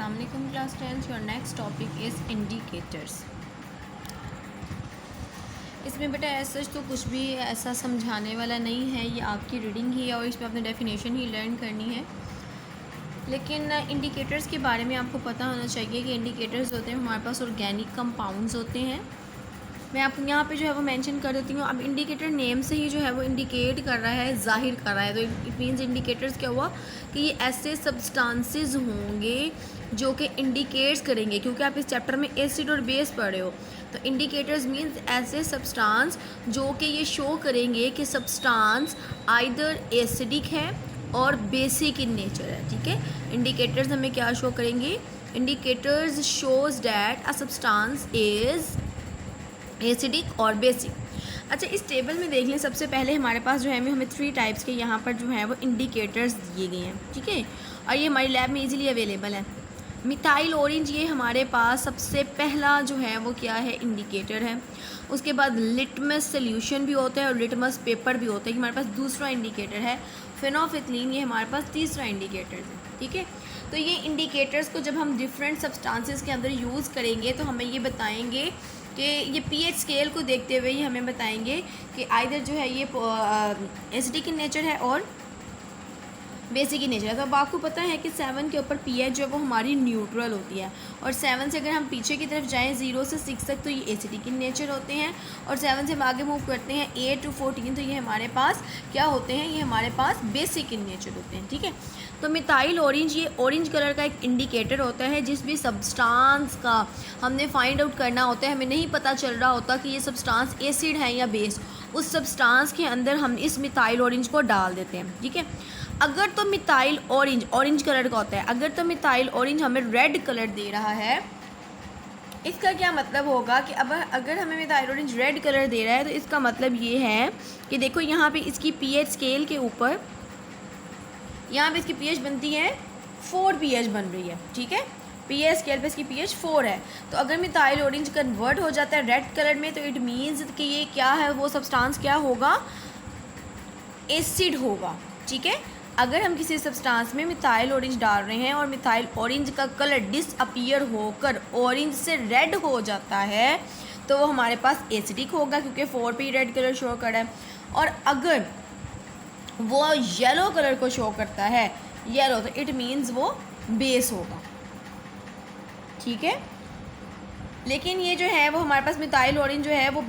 Assalamualaikum class 10th. Your next topic is indicators. इसमें बेटा ऐसा तो कुछ भी ऐसा समझाने वाला नहीं है, ये आपकी रीडिंग ही है और इसमें आपने डेफिनेशन ही लर्न करनी है। लेकिन इंडिकेटर्स के बारे में आपको पता होना चाहिए कि इंडिकेटर्स होते हैं हमारे पास ऑर्गेनिक कंपाउंड्स होते हैं। मैं आपको यहाँ पे जो है वो मेंशन कर देती हूँ। अब इंडिकेटर नेम से ही जो है वो इंडिकेट कर रहा है, जाहिर कर रहा है, तो इट मीन्स इंडिकेटर्स क्या हुआ कि ये ऐसे सब्सटेंसेस होंगे जो कि इंडिकेट्स करेंगे, क्योंकि आप इस चैप्टर में एसिड और बेस पढ़ रहे हो। तो इंडिकेटर्स मीन्स ऐसे सब्सटेंस जो कि ये शो करेंगे कि सब्सटेंस आइदर एसिडिक है और बेसिक इन नेचर है। ठीक है, इंडिकेटर्स हमें क्या शो करेंगे? Indicators shows that a substance is acidic और बेसिक। अच्छा, इस टेबल में देख लें, सबसे पहले हमारे पास जो है हमें 3 टाइप्स के यहाँ पर जो है वो इंडिकेटर्स दिए गए हैं। ठीक है, और ये हमारी लैब में इजीली अवेलेबल है। मिथाइल ऑरेंज ये हमारे पास सबसे पहला जो है वो क्या है? इंडिकेटर है। उसके बाद लिटमस सोल्यूशन भी होता है और लिटमस पेपर भी होता है, हमारे पास दूसरा इंडिकेटर है। फेनोल्फथलीन ये हमारे पास तीसरा इंडिकेटर है। ठीक है, तो ये इंडिकेटर्स को जब हम डिफरेंट सब्सटेंसेस के अंदर यूज़ करेंगे तो हमें ये बताएंगे कि ये पीएच स्केल को देखते हुए ही हमें बताएंगे कि आइदर जो है ये एसिडिक इन नेचर है और बेसिक इन नेचर है। तो अब आपको पता है कि 7 के ऊपर पीएच जो है वो हमारी न्यूट्रल होती है, और 7 से अगर हम पीछे की तरफ जाएं 0 से 6 तक तो ये एसिडिक इन नेचर होते हैं, और 7 से हम आगे मूव करते हैं 8 to 14 तो ये हमारे पास क्या होते हैं? ये हमारे पास बेसिक इन नेचर होते हैं। ठीक है, तो मिथाइल ऑरेंज ये ऑरेंज कलर का एक इंडिकेटर होता है। जिस भी सब्सटेंस का हमने फाइंड आउट करना होता है, हमें नहीं पता चल रहा होता कि ये सब्सटेंस एसिड है या बेस, उस सब्सटेंस के अंदर हम इस मिथाइल ऑरेंज को डाल देते हैं। ठीक है, अगर तो मिथाइल ऑरेंज कलर का होता है, अगर तो मिथाइल ऑरेंज हमें रेड कलर दे रहा है, इसका क्या मतलब होगा कि अब अगर हमें मिथाइल ऑरेंज रेड कलर दे रहा है तो इसका मतलब ये है कि देखो यहाँ पे इसकी पीएच स्केल के ऊपर, यहाँ पे इसकी पीएच बनती है 4 पीएच बन रही है। ठीक है, पीएच स्केल पे इसकी पीएच 4 है। तो अगर मिथाइल ऑरेंज कन्वर्ट हो जाता है रेड कलर में तो इट मीन्स कि ये क्या है? वो सब्सटेंस क्या होगा? एसिड होगा। ठीक है, अगर हम किसी सब्सटेंस में मिथाइल ऑरेंज डाल रहे हैं और मिथाइल ऑरेंज का कलर डिसअपीयर होकर ऑरेंज से रेड हो जाता है तो वो हमारे पास एसिडिक होगा, क्योंकि 4 पे रेड कलर शो कर रहा है। और अगर वो येलो कलर को शो करता है, येलो, तो इट मीन्स वो बेस होगा। ठीक है, लेकिन ये जो है वो हमारे पास मिथाइल ऑरेंज जो है वो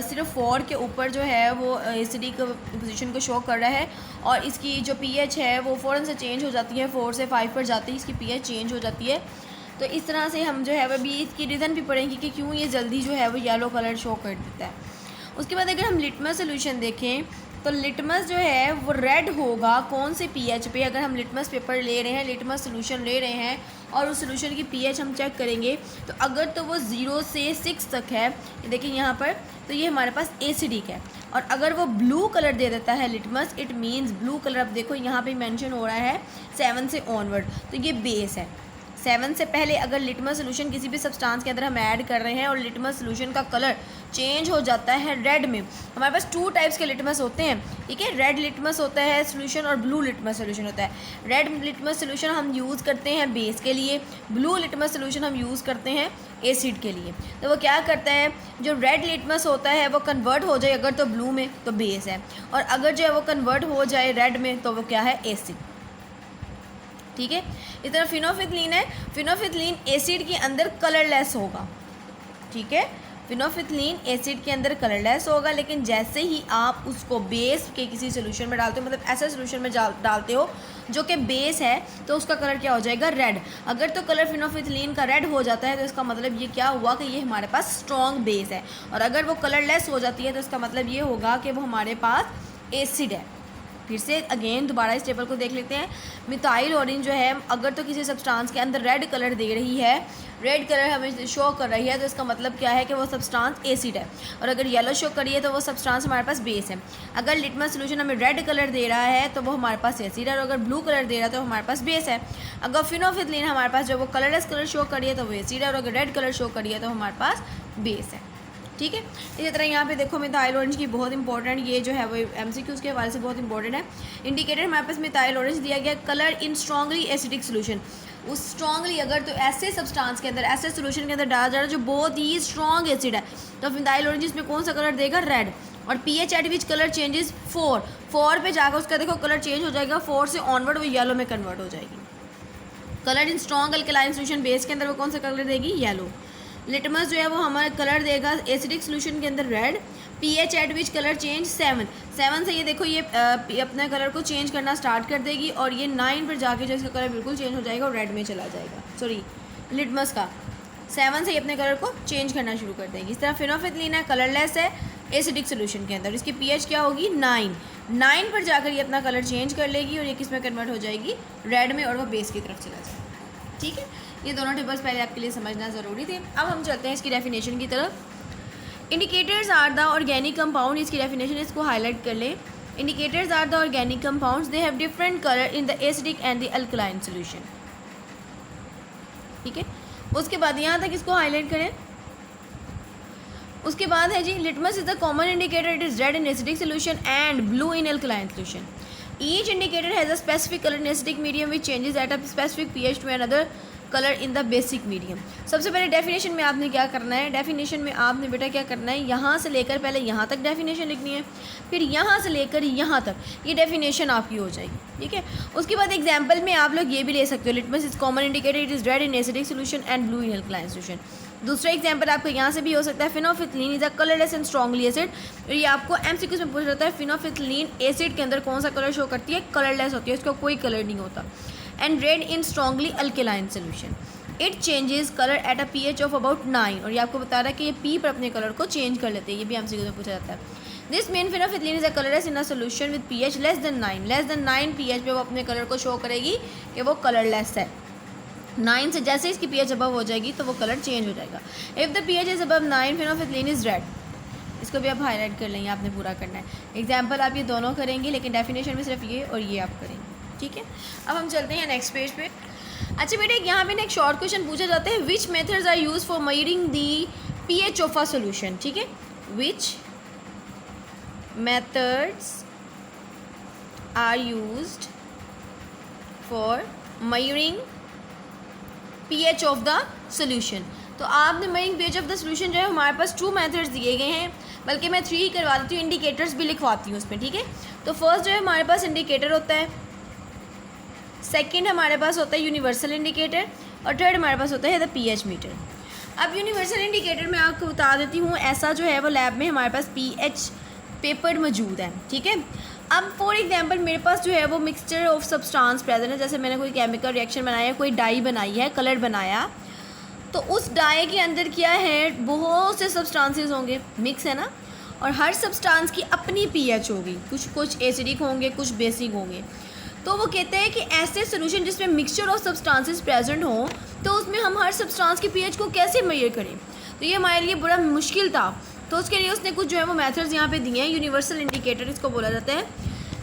सिर्फ 4 के ऊपर जो है वो एसिडिक पोजीशन को शो कर रहा है, और इसकी जो पीएच है वो फ़ौरन से चेंज हो जाती है, 4 से 5 पर जाती है इसकी पीएच चेंज हो जाती है। तो इस तरह से हम जो है वो अभी इसकी रीज़न भी पढ़ेंगे कि क्यों ये जल्दी जो है वो येलो कलर शो कर देता है। उसके बाद अगर हम लिटमस सोल्यूशन देखें तो लिटमस जो है वो रेड होगा कौन से पीएच पे? अगर हम लिटमस पेपर ले रहे हैं, लिटमस सोल्यूशन ले रहे हैं और उस सोल्यूशन की पीएच हम चेक करेंगे तो अगर तो वो 0 से 6 तक है, देखिए यहाँ पर, तो ये हमारे पास एसिडिक है। और अगर वो ब्लू कलर दे देता है litmus, it means blue colour, अब देखो यहाँ पे मेंशन हो रहा है 7 से ऑनवर्ड, तो ये बेस है। 7 से पहले अगर लिटमस सोल्यूशन किसी भी सब्सटेंस के अंदर हम ऐड कर रहे हैं और लिटमस सोल्यूशन का कलर चेंज हो जाता है रेड में, हमारे पास 2 टाइप्स के लिटमस होते हैं। ठीक है, रेड लिटमस होता है सोल्यूशन और ब्लू लिटमस सोल्यूशन होता है। रेड लिटमस सोल्यूशन हम यूज़ करते हैं बेस के लिए, ब्लू लिटमस सोल्यूशन हम यूज़ करते हैं एसिड के लिए। तो वो क्या करता है, जो रेड लिटमस होता है वो कन्वर्ट हो जाए अगर तो ब्लू में तो बेस है, और अगर जो है वो कन्वर्ट हो जाए रेड में तो वो क्या है? एसिड। ठीक है, इस तरह फिनोल्फथलीन है, फिनोल्फथलीन एसिड के अंदर कलरलेस होगा। ठीक है, फिनोल्फथलीन एसिड के अंदर कलरलेस होगा, लेकिन जैसे ही आप उसको बेस के किसी सोल्यूशन में डालते हो, मतलब ऐसा सोल्यूशन में डालते हो जो कि बेस है, तो उसका कलर क्या हो जाएगा? रेड। अगर तो कलर फिनोल्फथलीन का रेड हो जाता है तो इसका मतलब ये क्या हुआ कि ये हमारे पास स्ट्रॉन्ग बेस है, और अगर वो कलरलेस हो जाती है तो इसका मतलब ये होगा कि वो हमारे पास एसिड है। फिर से अगेन दोबारा इस टेबल को देख लेते हैं। मिथाइल ऑरेंज जो है अगर तो किसी सब्सटेंस के अंदर रेड कलर दे रही है, रेड कलर हमें शो कर रही है, तो इसका मतलब क्या है कि वो सब्सटेंस एसिड है। और अगर येलो शो करी है तो वो सब्सटेंस हमारे पास बेस है। अगर लिटमस सोल्यूशन हमें रेड कलर दे रहा है तो वो हमारे पास एसिड है, और अगर ब्लू कलर दे रहा है तो हमारे पास बेस है। अगर फिनोल्फथलीन हमारे पास जो वो कलरलेस कलर शो करी है तो वो एसिड है, और अगर रेड कलर शो करी है तो हमारे पास बेस है। ठीक है, इसी तरह यहाँ पे देखो मिथाइल ऑरेंज की बहुत इंपॉर्टेंट, ये जो है वो एमसीक्यूज़ के हवाले से बहुत इंपॉर्टेंट है। इंडिकेटर हमारे पास मिथाइल ऑरेंज दिया गया, कलर इन स्ट्रॉन्गली एसिडिक सोल्यूशन। उस स्ट्रॉन्गली अगर तो ऐसे सब्सटेंस के अंदर, ऐसे सोल्यूशन के अंदर डाला जा रहा है जो बहुत ही स्ट्रॉन्ग एसिड है, तो फिनाइल ऑरेंज इसमें कौन सा कलर देगा, रेड। और pH eight which colour changes 4 पे जाकर उसका देखो कलर चेंज हो जाएगा, 4 से ऑनवर्ड वो येलो में कन्वर्ट हो जाएगी। कलर इन स्ट्रॉन्ग अल्कलाइन सोल्यूशन बेस के अंदर वो कौन सा कलर देगी, येलो। लिटमस जो है वो हमारा कलर देगा एसिडिक सोल्यूशन के अंदर red. PH eight which colour change 7 से ये देखो ये अपने कलर को चेंज करना स्टार्ट कर देगी, और ये 9 पर जाके जो इसका कलर बिल्कुल चेंज हो जाएगा और रेड में चला जाएगा। सॉरी, लिटमस का 7 से ये अपने कलर को चेंज करना शुरू कर देगी। इस तरह फिनोल्फिथलीन है, कलरलेस है एसिडिक सोल्यूशन के अंदर, इसकी पीएच क्या होगी, 9 पर जाकर ये अपना कलर चेंज कर लेगी और ये किस में कन्वर्ट हो जाएगी, रेड में, और वो बेस की तरफ चला जाएगा। ठीक है, ये दोनों टेबल्स पहले आपके लिए समझना ज़रूरी थे। अब हम चलते हैं इसकी डेफिनेशन की तरफ। Indicators are the organic compound, इसकी डेफिनेशन इसको हाईलाइट कर लें। Indicators are the organic compounds, they have different colour in the acidic and the alkaline solution. ठीक है, उसके बाद यहाँ तक इसको हाईलाइट करें। उसके बाद है जी, litmus is the common indicator, it is red in acidic solution and blue in alkaline solution. Each indicator has a specific colour in acidic medium which changes at a specific pH to another colour in the basic medium. सबसे पहले definition में आपने क्या करना है, definition में आपने बेटा क्या करना है, यहाँ से लेकर पहले यहाँ तक डेफिनेशन लिखनी है, फिर यहाँ से लेकर यहाँ तक ये डेफिनेशन आपकी हो जाएगी। ठीक है, उसके बाद एग्जाम्पल में आप लोग ये भी ले सकते हो, litmus is common indicator, it is red in acidic solution and blue in alkaline solution. दूसरा एग्जाम्पल आपको यहाँ से भी हो सकता है, phenolphthalein is a colourless and strongly acid, और ये आपको एमसीक्यूज में पूछा जाता है, फिनोल्फिथलीन एसिड के अंदर कौन सा कलर शो करती है, कलरलेस होती है, इसका कोई कलर नहीं होता। And red in strongly alkaline solution, it changes colour at a pH of about 9, और ये आपको बता रहा है कि ये पी पर अपने कलर को चेंज कर लेते हैं, ये भी एमसीक्यूज में पूछा जाता है। This mean फिनोल्फिथलीन is a colourless in a solution with pH less than 9 pH पे वो अपने कलर को शो करेगी कि वो कलरलेस है। 9 से जैसे इसकी पीएच अबव हो जाएगी तो वो कलर चेंज हो जाएगा। If the pH is above 9 phenolphthalein is red. इसको भी आप हाईलाइट कर लेंगे, आपने पूरा करना है। एग्जाम्पल आप ये दोनों करेंगे, लेकिन डेफिनेशन में सिर्फ ये और ये आप करेंगे। ठीक है, अब हम चलते हैं नेक्स्ट पेज पे। अच्छा बेटे, यहाँ पे ना एक शॉर्ट क्वेश्चन पूछा जाता है, which methods are use for measuring the pH of a solution. ठीक है, which methods are used for measuring pH of the solution. तो आपने measuring pH of the solution जो है हमारे पास 2 मेथड्स दिए गए हैं, बल्कि मैं 3 ही करवा देती हूँ, इंडिकेटर्स भी लिखवाती हूँ उसमें। ठीक है, तो फर्स्ट जो है हमारे पास इंडिकेटर होता है, सेकंड हमारे पास होता है यूनिवर्सल इंडिकेटर, और थर्ड हमारे पास होता है द पीएच मीटर। अब यूनिवर्सल इंडिकेटर मैं आपको बता देती हूँ, ऐसा जो है वो लैब में हमारे पास पीएच पेपर मौजूद है। ठीक है, अब फॉर एग्जांपल मेरे पास जो है वो मिक्सचर ऑफ सब्सटेंस प्रेजेंट है, जैसे मैंने कोई केमिकल रिएक्शन बनाया, कोई डाई बनाई है, कलर बनाया, तो उस डाई के अंदर क्या है, बहुत से सब्सटेंसेस होंगे, मिक्स है ना, और हर सब्सटेंस की अपनी पीएच होगी, कुछ एसिडिक होंगे, कुछ बेसिक होंगे। तो वो कहते हैं कि ऐसे सोल्यूशन जिसमें मिक्सचर ऑफ सब्सटेंसेस प्रेजेंट हो, तो उसमें हम हर सब्सटेंस की पीएच को कैसे मेजर करें। तो ये हमारे लिए बड़ा मुश्किल था, तो उसके लिए उसने कुछ जो है वो मेथड्स यहाँ पे दिए हैं। यूनिवर्सल इंडिकेटर इसको बोला जाता है,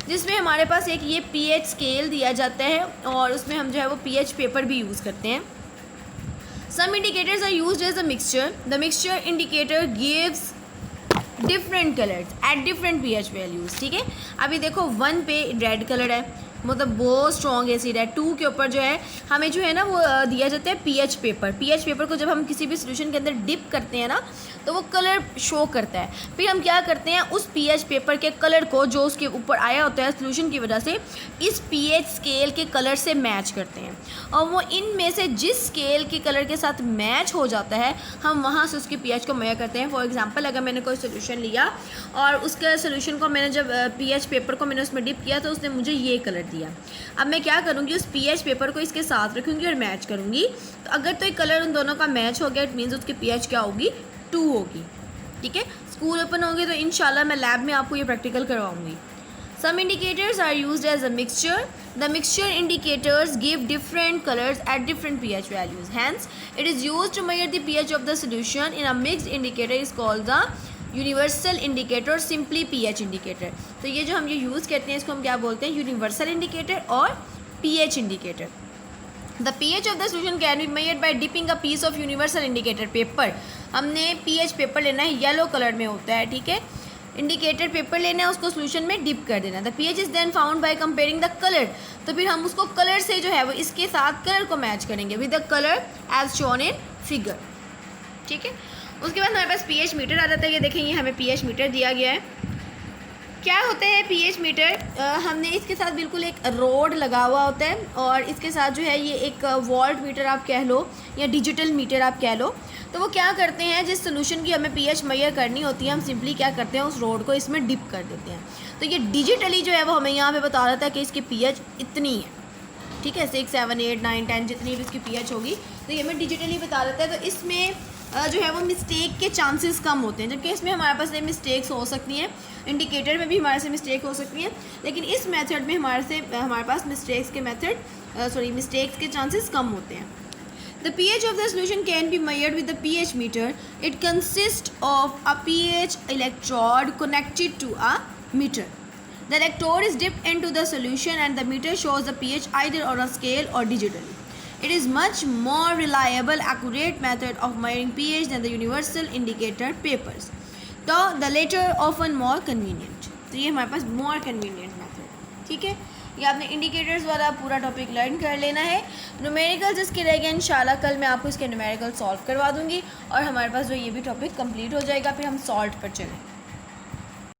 जिसमें हमारे पास एक ये पीएच स्केल दिया जाता है, और उसमें हम जो है वो पीएच पेपर भी यूज़ करते हैं। Some indicators are used as a mixture, the mixture indicator gives different colours at different pH values. ठीक है, अभी देखो 1 पे रेड कलर है, मतलब बहुत स्ट्रॉन्ग एसिड है। 2 के ऊपर जो है हमें जो है ना वो दिया जाता है पीएच पेपर। पीएच पेपर को जब हम किसी भी सोल्यूशन के अंदर डिप करते हैं ना, तो वो कलर शो करता है। फिर हम क्या करते हैं, उस पीएच पेपर के कलर को जो उसके ऊपर आया होता है सोल्यूशन की वजह से, इस पीएच स्केल के कलर से मैच करते हैं, और वो इनमें से जिस स्केल के कलर के साथ मैच हो जाता है, हम वहाँ से उसकी पीएच को मेजर करते हैं। फॉर एग्जांपल, अगर मैंने कोई सोल्यूशन लिया और उसके सोल्यूशन को मैंने जब पीएच पेपर को मैंने उसमें डिप किया, तो उसने मुझे ये कलर दिया। अब मैं क्या करूँगी, उस पीएच पेपर को इसके साथ रखूँगी और मैच करूँगी। तो अगर तो एक कलर उन दोनों का मैच हो गया, इट मीन्स उसकी पीएच क्या होगी, 2 होगी। ठीक है, स्कूल ओपन होंगे तो इंशाल्लाह मैं लैब में आपको ये practical करवाऊँगी। Some indicators are used as a mixture. The mixture indicators give different colors at different pH values. Hence, it is used to measure the pH of the solution. In a mixed indicator is called the universal indicator, simply pH indicator. तो ये जो हम ये use करते हैं, इसको हम क्या बोलते हैं, universal indicator और pH indicator. The pH of the solution can be measured by dipping a piece of universal indicator paper. हमने pH पेपर लेना है, येलो कलर में होता है। ठीक है, इंडिकेटर पेपर लेना है, उसको सोल्यूशन में डिप कर देना। The pH is then found by comparing the colour, तो फिर हम उसको कलर से जो है वो इसके साथ कलर को मैच करेंगे with the colour as shown in figure. ठीक है, उसके बाद हमारे पास pH मीटर आ जाता है। ये देखें, ये हमें pH मीटर दिया गया है। क्या होता है pH मीटर? हमने इसके साथ बिल्कुल एक रोड लगा हुआ होता है और इसके साथ जो है ये एक वोल्ट मीटर आप कह लो या डिजिटल मीटर आप कह लो। तो वो क्या करते हैं, जिस सोल्यूशन की हमें pH मेजर करनी होती है, हम सिंपली क्या करते हैं, उस रोड को इसमें डिप कर देते हैं। तो ये डिजिटली जो है वो हमें यहाँ पे बता रहा था कि इसकी pH इतनी है। ठीक है, 6, 7, 8, 9, 10 जितनी भी इसकी pH होगी, तो ये हमें डिजिटली बता देता है। तो इसमें जो है वो मिस्टेक के चांसेस कम होते हैं, जबकि इसमें हमारे पास मिस्टेक्स हो सकती हैं। इंडिकेटर में भी हमारे से मिस्टेक हो सकती हैं, लेकिन इस मेथड में हमारे पास मिस्टेक्स के चांसेस कम होते हैं। The pH of the solution can be measured with the pH meter. It consists of a pH electrode connected to a meter. The electrode is dipped into the solution and the meter shows the pH either on a scale or digitally. It is much more reliable, accurate method of measuring pH than the universal indicator papers. So the latter often more convenient. तो ये हमारे पास more convenient method। ठीक है, ये आपने indicators वाला पूरा topic learn कर लेना है। न्यूमेरिकल्स इसके रह गए, इंशाल्लाह कल मैं आपको इसके न्यूमेरिकल सॉल्व करवा दूंगी और हमारे पास जो ये भी टॉपिक कंप्लीट हो जाएगा, फिर हम सॉल्ट पर चलें।